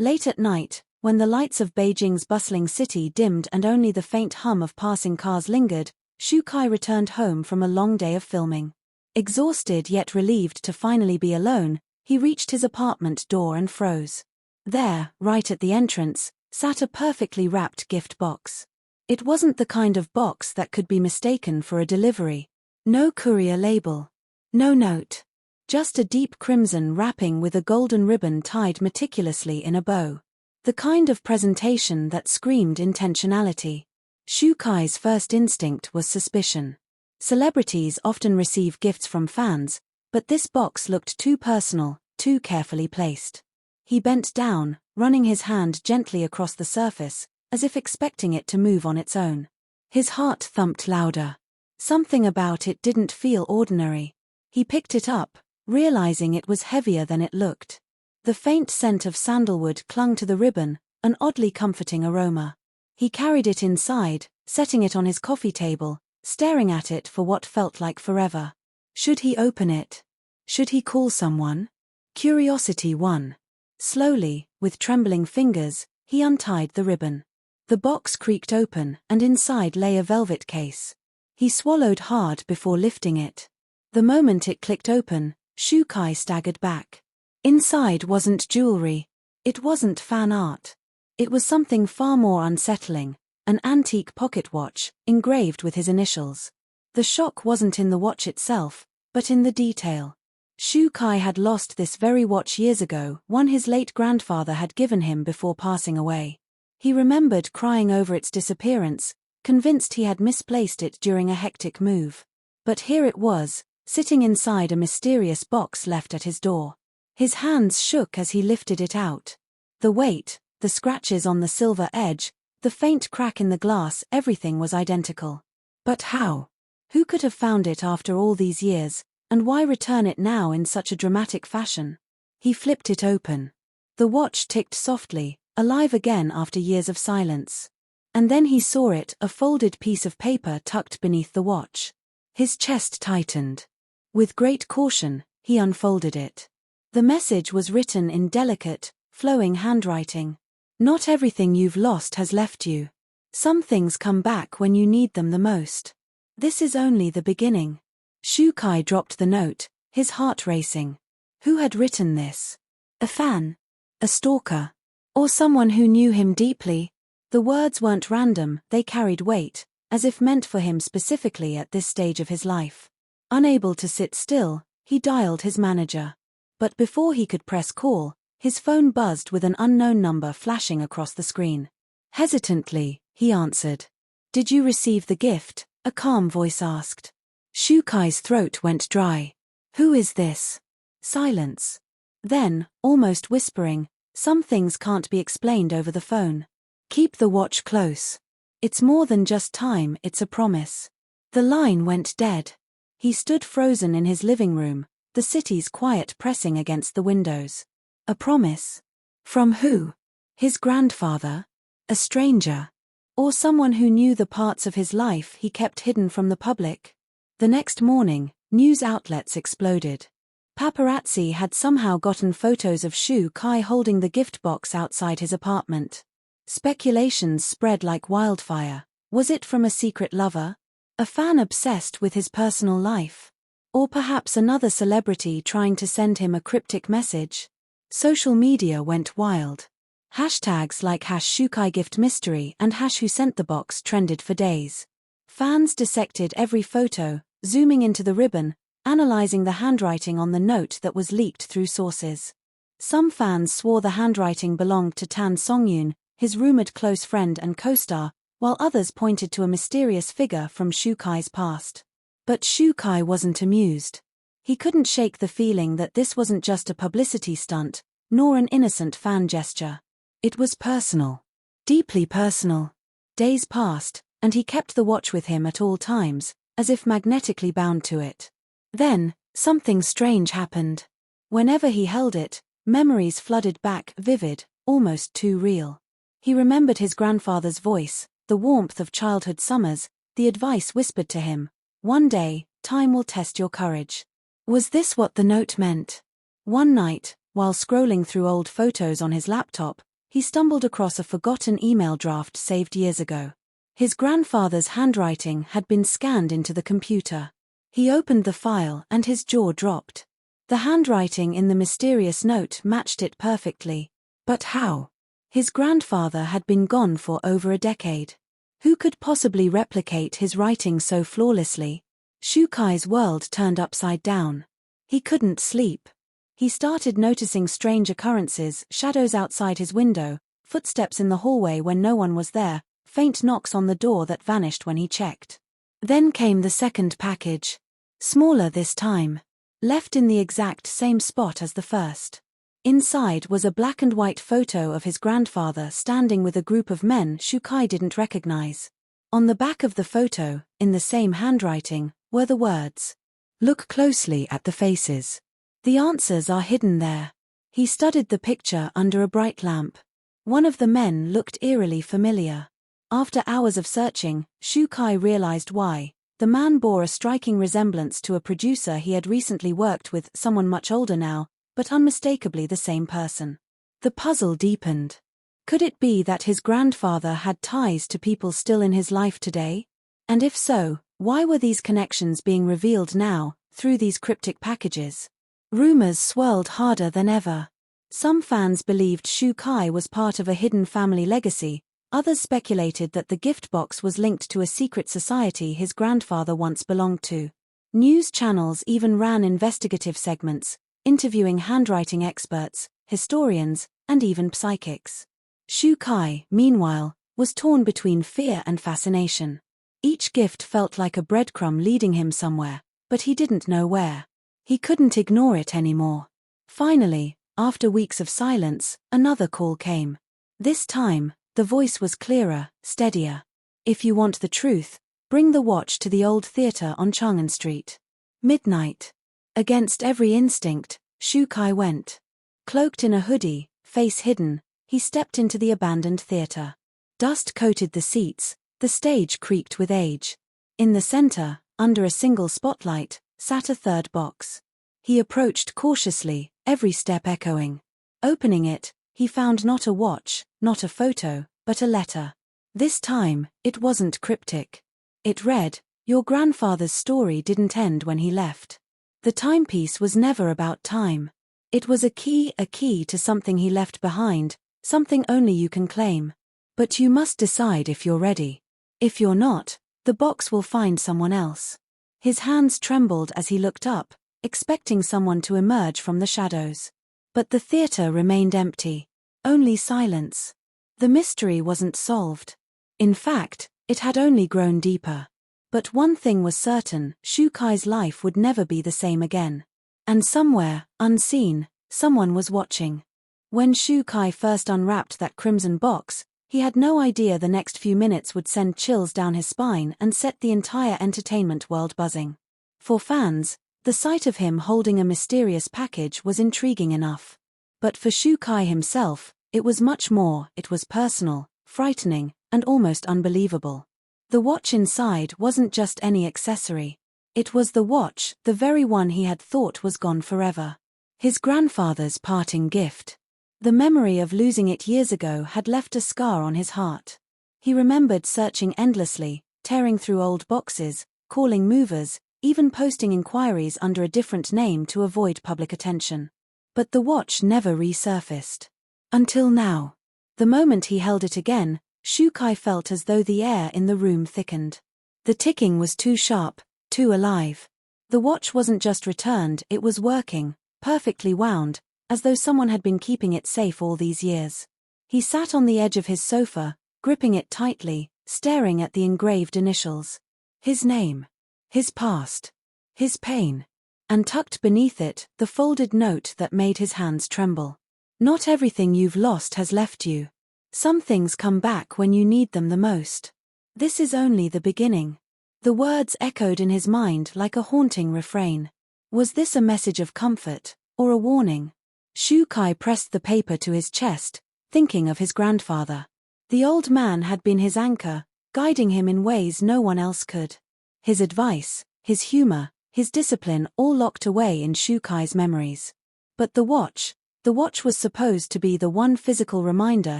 Late at night, when the lights of Beijing's bustling city dimmed and only the faint hum of passing cars lingered, Shu Kai returned home from a long day of filming. Exhausted yet relieved to finally be alone, he reached his apartment door and froze. There, right at the entrance, sat a perfectly wrapped gift box. It wasn't the kind of box that could be mistaken for a delivery. No courier label. No note. Just a deep crimson wrapping with a golden ribbon tied meticulously in a bow. The kind of presentation that screamed intentionality. Shu Kai's first instinct was suspicion. Celebrities often receive gifts from fans, but this box looked too personal, too carefully placed. He bent down, running his hand gently across the surface, as if expecting it to move on its own. His heart thumped louder. Something about it didn't feel ordinary. He picked it up, realizing it was heavier than it looked. The faint scent of sandalwood clung to the ribbon, an oddly comforting aroma. He carried it inside, setting it on his coffee table, staring at it for what felt like forever. Should he open it? Should he call someone? Curiosity won. Slowly, with trembling fingers, he untied the ribbon. The box creaked open, and inside lay a velvet case. He swallowed hard before lifting it. The moment it clicked open, Shu Kai staggered back. Inside wasn't jewelry. It wasn't fan art. It was something far more unsettling, an antique pocket watch, engraved with his initials. The shock wasn't in the watch itself, but in the detail. Shu Kai had lost this very watch years ago, one his late grandfather had given him before passing away. He remembered crying over its disappearance, convinced he had misplaced it during a hectic move. But here it was, sitting inside a mysterious box left at his door. His hands shook as he lifted it out. The weight, the scratches on the silver edge, the faint crack in the glass, everything was identical. But how? Who could have found it after all these years, and why return it now in such a dramatic fashion? He flipped it open. The watch ticked softly, alive again after years of silence. And then he saw it, a folded piece of paper tucked beneath the watch. His chest tightened. With great caution, he unfolded it. The message was written in delicate, flowing handwriting. Not everything you've lost has left you. Some things come back when you need them the most. This is only the beginning. Shu Kai dropped the note, his heart racing. Who had written this? A fan? A stalker? Or someone who knew him deeply? The words weren't random, they carried weight, as if meant for him specifically at this stage of his life. Unable to sit still, he dialed his manager. But before he could press call, his phone buzzed with an unknown number flashing across the screen. Hesitantly, he answered. "Did you receive the gift?" a calm voice asked. Shu Kai's throat went dry. "Who is this?" Silence. Then, almost whispering, "Some things can't be explained over the phone. Keep the watch close. It's more than just time, it's a promise." The line went dead. He stood frozen in his living room, the city's quiet pressing against the windows. A promise? From who? His grandfather? A stranger? Or someone who knew the parts of his life he kept hidden from the public? The next morning, news outlets exploded. Paparazzi had somehow gotten photos of Shu Kai holding the gift box outside his apartment. Speculations spread like wildfire. Was it from a secret lover? A fan obsessed with his personal life? Or perhaps another celebrity trying to send him a cryptic message? Social media went wild. Hashtags like #ShuKaiGiftMystery and #WhoSentTheBox trended for days. Fans dissected every photo, zooming into the ribbon, analyzing the handwriting on the note that was leaked through sources. Some fans swore the handwriting belonged to Tan Songyun, his rumored close friend and co-star, while others pointed to a mysterious figure from Shu Kai's past. But Shu Kai wasn't amused. He couldn't shake the feeling that this wasn't just a publicity stunt, nor an innocent fan gesture. It was personal. Deeply personal. Days passed, and he kept the watch with him at all times, as if magnetically bound to it. Then, something strange happened. Whenever he held it, memories flooded back, vivid, almost too real. He remembered his grandfather's voice, the warmth of childhood summers, the advice whispered to him, "One day, time will test your courage." Was this what the note meant? One night, while scrolling through old photos on his laptop, he stumbled across a forgotten email draft saved years ago. His grandfather's handwriting had been scanned into the computer. He opened the file and his jaw dropped. The handwriting in the mysterious note matched it perfectly. But how? His grandfather had been gone for over a decade. Who could possibly replicate his writing so flawlessly? Shukai's world turned upside down. He couldn't sleep. He started noticing strange occurrences, shadows outside his window, footsteps in the hallway when no one was there, faint knocks on the door that vanished when he checked. Then came the second package. Smaller this time. Left in the exact same spot as the first. Inside was a black and white photo of his grandfather standing with a group of men Shukai didn't recognize. On the back of the photo, in the same handwriting, were the words, "Look closely at the faces. The answers are hidden there." He studied the picture under a bright lamp. One of the men looked eerily familiar. After hours of searching, Shukai realized why. The man bore a striking resemblance to a producer he had recently worked with, someone much older now, but unmistakably the same person. The puzzle deepened. Could it be that his grandfather had ties to people still in his life today? And if so, why were these connections being revealed now, through these cryptic packages? Rumors swirled harder than ever. Some fans believed Shukai was part of a hidden family legacy. Others speculated that the gift box was linked to a secret society his grandfather once belonged to. News channels even ran investigative segments, interviewing handwriting experts, historians, and even psychics. Shukai, meanwhile, was torn between fear and fascination. Each gift felt like a breadcrumb leading him somewhere, but he didn't know where. He couldn't ignore it anymore. Finally, after weeks of silence, another call came. This time, the voice was clearer, steadier. "If you want the truth, bring the watch to the old theater on Chang'an Street. Midnight." Against every instinct, Shukai went. Cloaked in a hoodie, face hidden, he stepped into the abandoned theater. Dust coated the seats, the stage creaked with age. In the center, under a single spotlight, sat a third box. He approached cautiously, every step echoing. Opening it, he found not a watch, not a photo, but a letter. This time, it wasn't cryptic. It read, "Your grandfather's story didn't end when he left. The timepiece was never about time. It was a key to something he left behind, something only you can claim. But you must decide if you're ready. If you're not, the box will find someone else." His hands trembled as he looked up, expecting someone to emerge from the shadows. But the theater remained empty. Only silence. The mystery wasn't solved. In fact, it had only grown deeper. But one thing was certain, Shukai's life would never be the same again. And somewhere, unseen, someone was watching. When Shukai first unwrapped that crimson box, he had no idea the next few minutes would send chills down his spine and set the entire entertainment world buzzing. For fans, the sight of him holding a mysterious package was intriguing enough. But for Shukai himself, it was much more. It was personal, frightening, and almost unbelievable. The watch inside wasn't just any accessory. It was the watch, the very one he had thought was gone forever. His grandfather's parting gift. The memory of losing it years ago had left a scar on his heart. He remembered searching endlessly, tearing through old boxes, calling movers, even posting inquiries under a different name to avoid public attention. But the watch never resurfaced. Until now. The moment he held it again, Shukai felt as though the air in the room thickened. The ticking was too sharp, too alive. The watch wasn't just returned, it was working, perfectly wound, as though someone had been keeping it safe all these years. He sat on the edge of his sofa, gripping it tightly, staring at the engraved initials. His name. His past. His pain. And tucked beneath it, the folded note that made his hands tremble. "Not everything you've lost has left you. Some things come back when you need them the most. This is only the beginning." The words echoed in his mind like a haunting refrain. Was this a message of comfort, or a warning? Shukai pressed the paper to his chest, thinking of his grandfather. The old man had been his anchor, guiding him in ways no one else could. His advice, his humor, his discipline all locked away in Shukai's memories. But the watch, The watch was supposed to be the one physical reminder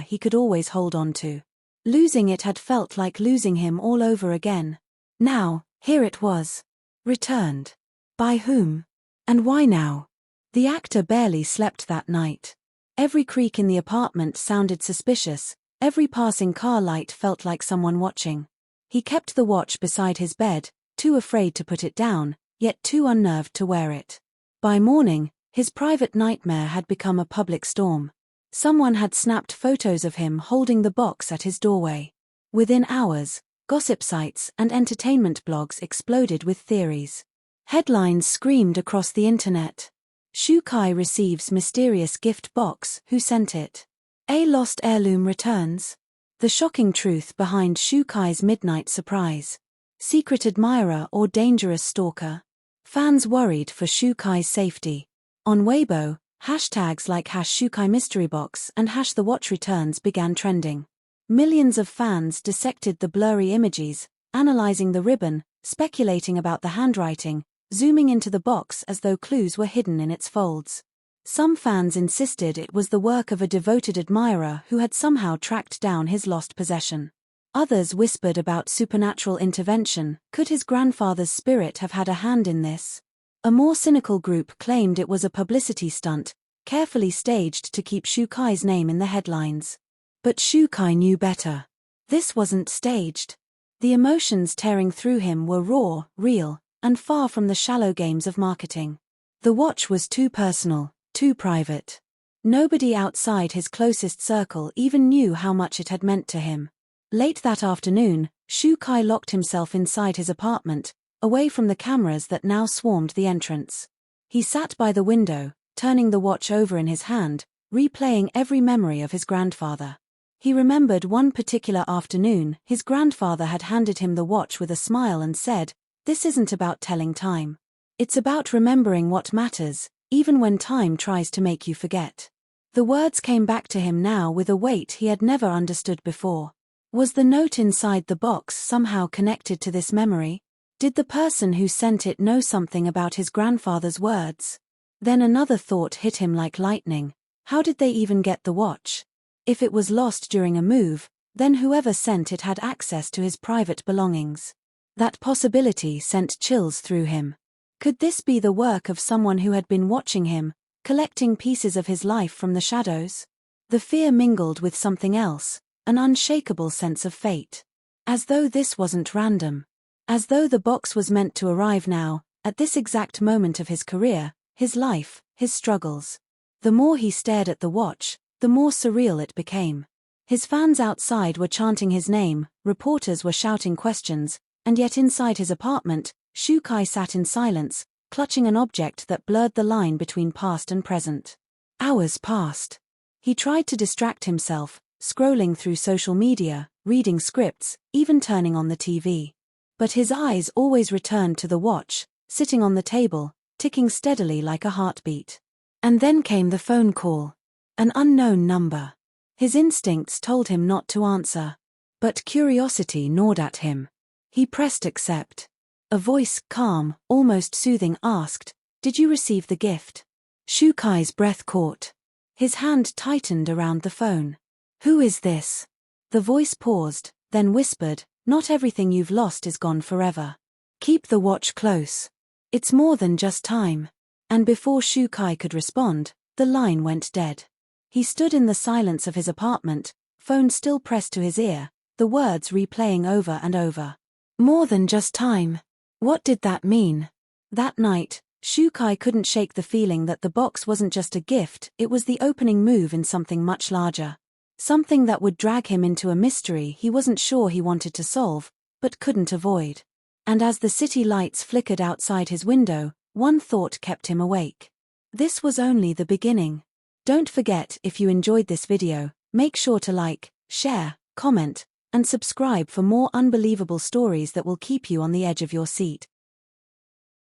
he could always hold on to. Losing it had felt like losing him all over again. Now, here it was. Returned. By whom? And why now? The actor barely slept that night. Every creak in the apartment sounded suspicious, every passing car light felt like someone watching. He kept the watch beside his bed, too afraid to put it down, yet too unnerved to wear it. By morning, his private nightmare had become a public storm. Someone had snapped photos of him holding the box at his doorway. Within hours, gossip sites and entertainment blogs exploded with theories. Headlines screamed across the internet. Shukai receives mysterious gift box, who sent it? A lost heirloom returns. The shocking truth behind Shukai's midnight surprise. Secret admirer or dangerous stalker? Fans worried for Shukai's safety. On Weibo, hashtags like #ShukaiMysteryBox and #TheWatchReturns began trending. Millions of fans dissected the blurry images, analyzing the ribbon, speculating about the handwriting, zooming into the box as though clues were hidden in its folds. Some fans insisted it was the work of a devoted admirer who had somehow tracked down his lost possession. Others whispered about supernatural intervention. Could his grandfather's spirit have had a hand in this? A more cynical group claimed it was a publicity stunt, carefully staged to keep Shukai's name in the headlines. But Shukai knew better. This wasn't staged. The emotions tearing through him were raw, real, and far from the shallow games of marketing. The watch was too personal, too private. Nobody outside his closest circle even knew how much it had meant to him. Late that afternoon, Shukai locked himself inside his apartment, away from the cameras that now swarmed the entrance. He sat by the window, turning the watch over in his hand, replaying every memory of his grandfather. He remembered one particular afternoon his grandfather had handed him the watch with a smile and said, "This isn't about telling time. It's about remembering what matters, even when time tries to make you forget." The words came back to him now with a weight he had never understood before. Was the note inside the box somehow connected to this memory? Did the person who sent it know something about his grandfather's words? Then another thought hit him like lightning. How did they even get the watch? If it was lost during a move, then whoever sent it had access to his private belongings. That possibility sent chills through him. Could this be the work of someone who had been watching him, collecting pieces of his life from the shadows? The fear mingled with something else, an unshakable sense of fate. As though this wasn't random. As though the box was meant to arrive now, at this exact moment of his career, his life, his struggles. The more he stared at the watch, the more surreal it became. His fans outside were chanting his name, reporters were shouting questions, and yet inside his apartment, Shukai sat in silence, clutching an object that blurred the line between past and present. Hours passed. He tried to distract himself, scrolling through social media, reading scripts, even turning on the TV. But his eyes always returned to the watch, sitting on the table, ticking steadily like a heartbeat. And then came the phone call. An unknown number. His instincts told him not to answer. But curiosity gnawed at him. He pressed accept. A voice, calm, almost soothing, asked, "Did you receive the gift?" Shukai's breath caught. His hand tightened around the phone. "Who is this?" The voice paused, then whispered, "Not everything you've lost is gone forever. Keep the watch close. It's more than just time." And before Shukai could respond, the line went dead. He stood in the silence of his apartment, phone still pressed to his ear, the words replaying over and over. More than just time. What did that mean? That night, Shukai couldn't shake the feeling that the box wasn't just a gift, it was the opening move in something much larger. Something that would drag him into a mystery he wasn't sure he wanted to solve, but couldn't avoid. And as the city lights flickered outside his window, one thought kept him awake. This was only the beginning. Don't forget, if you enjoyed this video, make sure to like, share, comment, and subscribe for more unbelievable stories that will keep you on the edge of your seat.